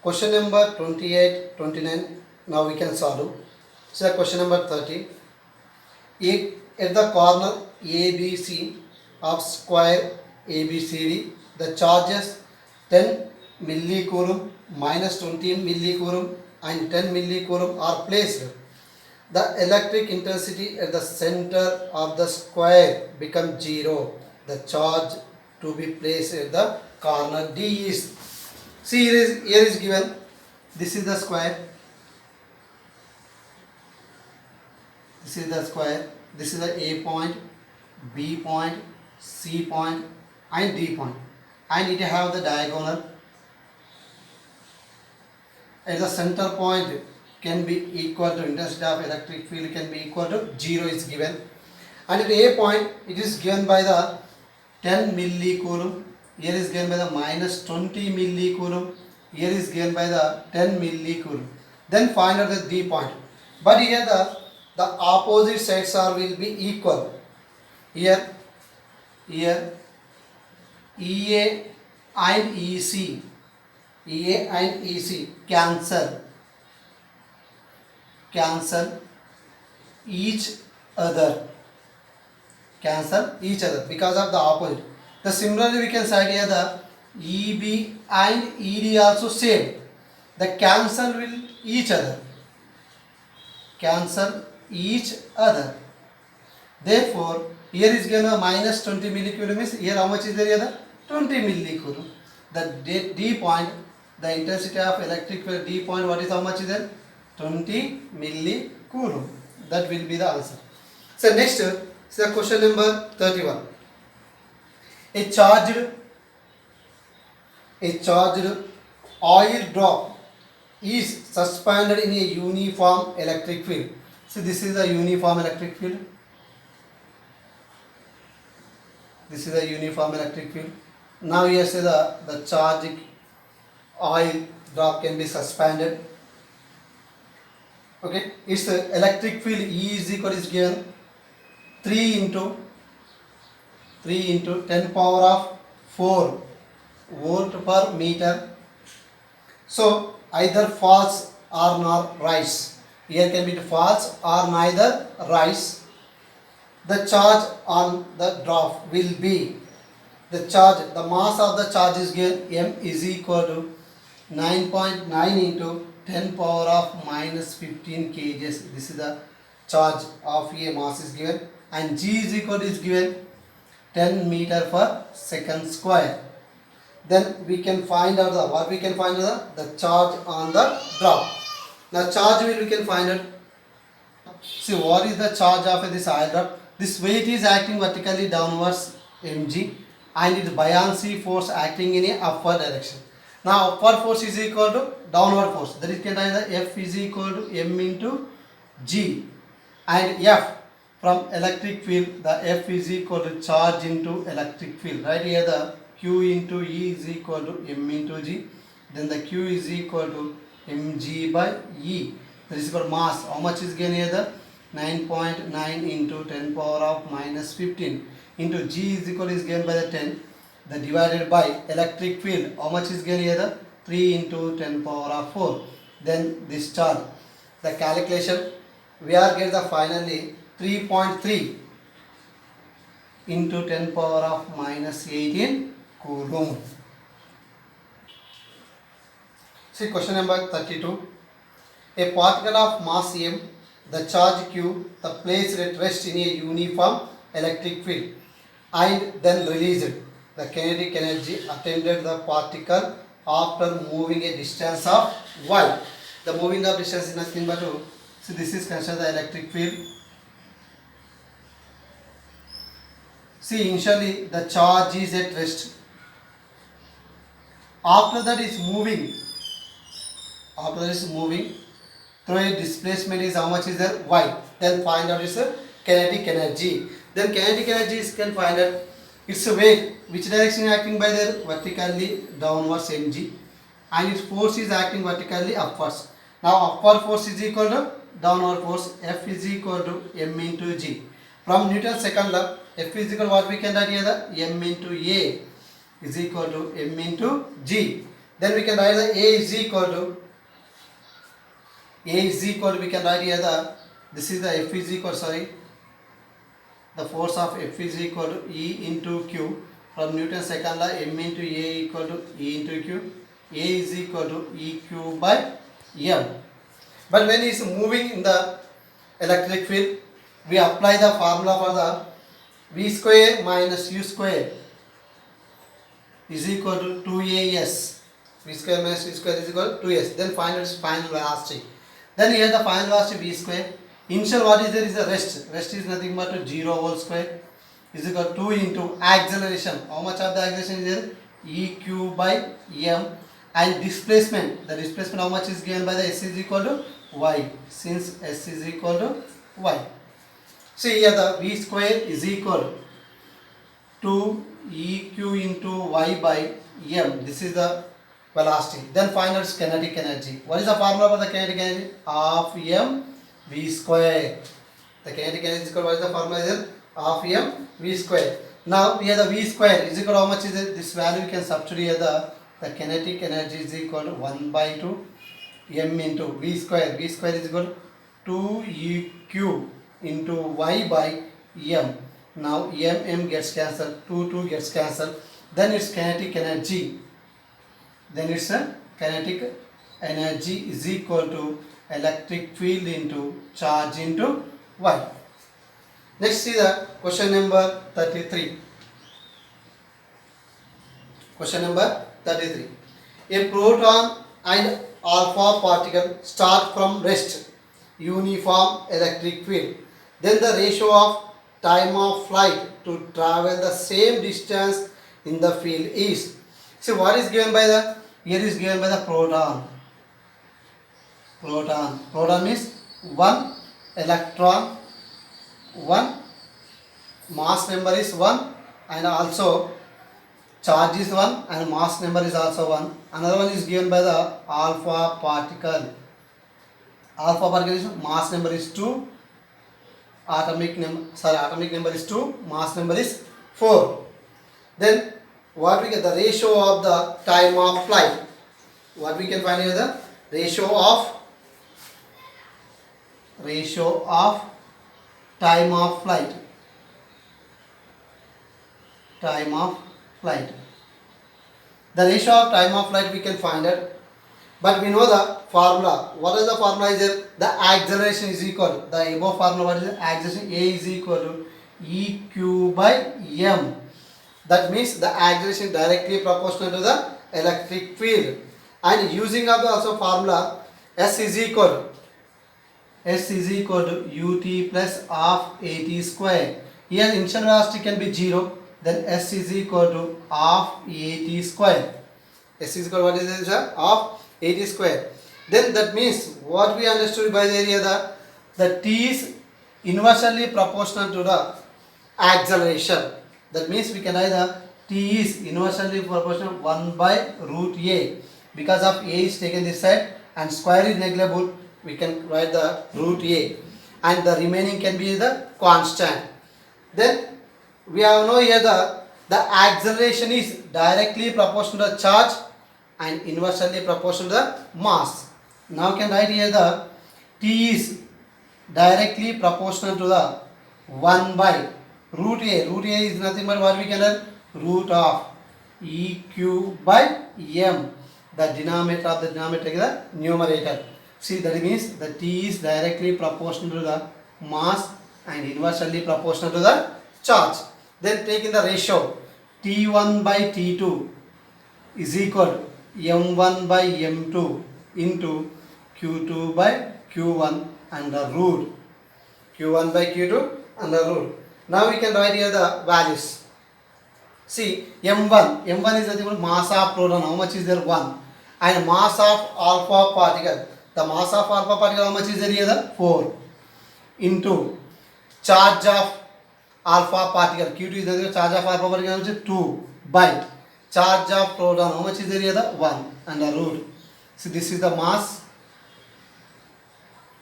Question number 28, 29. Now we can solve. So question number 30. At the corner ABC of square ABCD, the charges 10 millicoulomb minus 20 millicoulomb and 10 millicoulomb are placed. The electric intensity at the center of the square becomes 0. The charge to be placed at the corner D is. See, here is given. This is the square. This is the square. This is the A point, B point, C point and D point. And it have the diagonal. At the center point can be equal to intensity of electric field can be equal to 0 is given. And at A point it is given by the 10 millicoulomb. Here is given by the minus 20 millicoulomb. Here is given by the 10 millicoulomb. Then find out the D point. But here the opposite sides will be equal. Here EA and EC cancel each other. Because of the opposite. The similarly we can say here the EB and ED also same. The cancel will each other. Therefore, here is given a minus 20 millicoulomb. Here how much is there? Here 20 millicoulomb. The D point, the intensity of electric field D point, what is how much is there? 20 millicoulomb. That will be the answer. So next, so question number 31. A charged oil drop is suspended in a uniform electric field. So this is a uniform electric field. Now here say the charged oil drop can be suspended. Okay, its electric field E is equal is given 3 into 10 power of 4 volt per meter. So either false or not rise. Here can be false or neither rise. The charge on the drop will be the mass of the charge is given M is equal to 9.9 into 10 power of minus 15 kgs. This is the charge of a mass is given, and G is equal to is given 10 meter per second square. Then we can find out the charge on the drop. Now charge we can find out. See what is the charge of this oil drop? This weight is acting vertically downwards mg, and its buoyancy force acting in a upward direction. Now upward force is equal to downward force. That is can write the F is equal to m into G, and F from electric field, the F is equal to charge into electric field. Right here the Q into E is equal to m into G. Then the Q is equal to mg by E. That is equal to mass. How much is given here? The 9.9 into 10 power of minus 15 into G is equal is given by the 10. The divided by electric field. How much is given here? The 3 into 10 power of 4. Then this charge. The calculation we are get the finally 3.3 into 10 power of minus 18 coulomb. See question number 32. A particle of mass m, the charge q, the placed at rest in a uniform electric field, and then released. The kinetic energy attended the particle after moving a distance of y. The moving of distance is nothing but so this is considered the electric field. See initially the charge is at rest. After that is moving. Through a displacement is how much is there? Y. Then find out its kinetic energy. Then kinetic energy is can find out its weight. Which direction acting by there? Vertically downwards mg, and its force is acting vertically upwards. Now upward force is equal to downward force. F is equal to m into G. From Newton's second law, F is equal to what we can write here? The m into A is equal to m into G. Then we can write the A is equal to we can write here this is the F is equal, the force of F is equal to E into Q. From Newton's second law, M into A equal to E into Q. A is equal to EQ by M. But when it is moving in the electric field, we apply the formula for the V square minus U square is equal to 2AS. V square minus U square is equal to 2S. Then find its final velocity. Then here the final velocity V square. Initial what is there is a rest. Rest is nothing but 0 whole square is equal to 2 into acceleration. How much of the acceleration is there? EQ by M. And displacement. The displacement how much is given by the S is equal to Y. Since S is equal to Y. See here the V square is equal to EQ into Y by M. This is the velocity. Then find out kinetic energy. What is the formula for the kinetic energy? Half M V square. The kinetic energy is equal to what is the formula is half M V square. Now here the V square is equal to how much is it? This value we can substitute here the kinetic energy is equal to 1 by 2 M into V square. V square is equal to 2EQ into Y by M. Now M gets cancelled, 2 gets cancelled. Then it's kinetic energy. Then it's a kinetic energy is equal to electric field into charge into Y. Next see the question number 33. Question number 33. A proton and alpha particle start from rest, uniform electric field. Then the ratio of time of flight to travel the same distance in the field is. See what is given by the, here is given by the proton. Proton means one electron, one mass number is 1 and also charge is 1 and mass number is also 1. Another one is given by the alpha particle. Alpha particle is mass number is 2, atomic number is 2, mass number is 4. Then what we get the ratio of the time of flight. What we can find here the ratio of time of flight. Time of flight. The ratio of time of flight we can find it. But we know the formula. What is the formula is there? The acceleration is equal. The above formula what is the acceleration? A is equal to EQ by M. That means the acceleration is directly proportional to the electric field. And using of the also formula S is equal to ut plus half at square. Here initial velocity can be 0. Then S is equal to half at square. S is equal to what is this? Half at square. Then that means what we understood by the area the T is inversely proportional to the acceleration. That means we can write the T is inversely proportional 1 by root A. Because of A is taken this side and square is negligible, we can write the root A. And the remaining can be the constant. Then we have know here the acceleration is directly proportional to the charge and inversely proportional to the mass. Now we can write here the T is directly proportional to the 1 by root A. Root A is nothing but what we can write? Root of EQ by M. The denominator of the denominator is the numerator. See that means the T is directly proportional to the mass and inversely proportional to the charge. Then taking the ratio T1 by T2 is equal to M1 by M2 into Q2 by Q1 and the root. Q1 by Q2 and the root. Now we can write here the values. See M1 is nothing but mass of proton. How much is there? 1. And mass of alpha particle. The mass of alpha particle how much is there here? 4. Into charge of alpha particle. Q2 is the charge of alpha particle is 2 by charge of proton. How much is there here? 1 and the root. So this is the mass.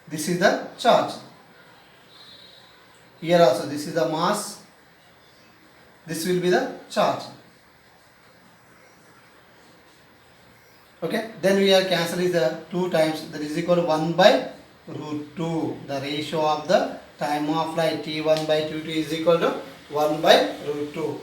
This is the charge. Here also this is the mass. This will be the charge. Okay, then we are cancel is the 2 times, that is equal to 1 by root 2. The ratio of the time of flight T1 by T2 is equal to 1 by root 2.